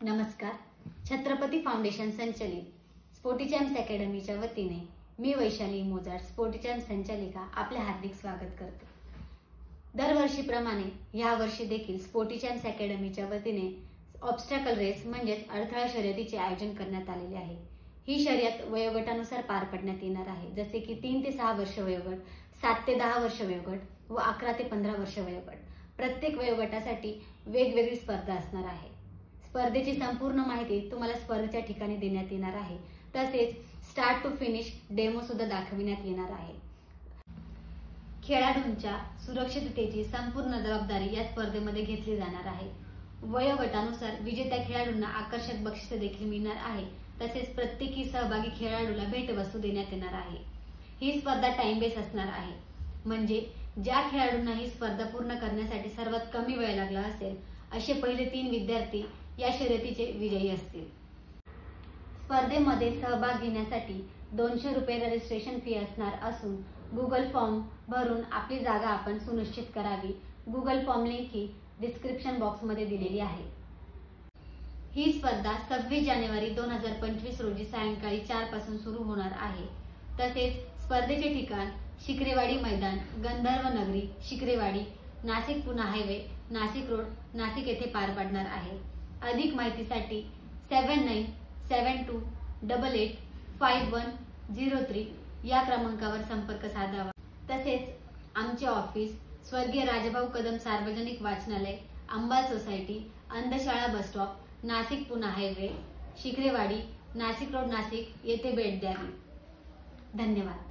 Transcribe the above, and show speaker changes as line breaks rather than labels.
नमस्कार. छत्रपती फाउंडेशन संचलित sporty champs अकॅडमीच्या वतीने मी वैशाली मोजाड, स्पोर्टी चॅम्प्स संचालिका, आपले हार्दिक स्वागत करते. दरवर्षीप्रमाणे यावर्षी देखील स्पोर्टी चॅम्प्स अकॅडमीच्या वतीने ऑब्स्टॅकल रेस म्हणजेच अडथळा शर्यतीचे आयोजन करण्यात आलेले आहे. ही शर्यत वयोगटानुसार पार पडण्यात येणार आहे, जसे की 3 ते 6 वर्ष वयोगट, 7 ते 10 वर्ष वयोगट व 11 ते 15 वर्ष वयोगट. प्रत्येक वयोगटासाठी वेगवेगळी स्पर्धा असणार आहे. स्पर्धेची संपूर्ण माहिती तुम्हाला स्पर्धेच्या ठिकाणी देण्यात येणार आहे. तसेच स्टार्ट टू फिनिश डेमो सुद्धा दाखविण्यात येणार आहे. खेळाडूंच्या सुरक्षिततेची संपूर्ण जबाबदारी या स्पर्धेमध्ये घेतली जाणार आहे. वयोगटानुसार विजेत्या खेळाडूंना आकर्षक बक्षीस देखील मिळणार आहे. तसेच प्रत्येकी सहभागी खेळाडूला भेटवस्तू देण्यात येणार आहे. ही स्पर्धा टाइम बेस असणार आहे, म्हणजे ज्या खेळाडूंना ही स्पर्धा पूर्ण करण्यासाठी सर्वात कमी वेळ लागला असेल असे पहिले 3 विद्यार्थी या शर्यतीचे विजयी असतील. स्पर्धेमध्ये सहभाग घेण्यासाठी 200 रुपये रजिस्ट्रेशन फी असणार असून गुगल फॉर्म भरून आपली जागा आपण सुनिश्चित करावी. गुगल फॉर्म लिंक ही डिस्क्रिप्शन बॉक्समध्ये दिलेली आहे. ही स्पर्धा 26 जानेवारी 2025 रोजी सायंकाळी 4 पासून सुरू होणार आहे. तसेच स्पर्धेचे ठिकाण शिक्रेवाडी मैदान, गंधर्व नगरी, शिक्रेवाडी, नाशिक पुणे हायवे, नाशिक रोड, नाशिक येथे पार पडणार आहे. अधिक माहितीसाठी 7972885103 या क्रमांकावर संपर्क साधावा. तसेच आमचे ऑफिस स्वर्गीय राजाभाऊ कदम सार्वजनिक वाचनालय, अंबा सोसायटी, अंधशाळा bus stop, Nashik Pune highway, Shikrewadi, Nashik road, Nashik येथे भेट द्यावी. धन्यवाद.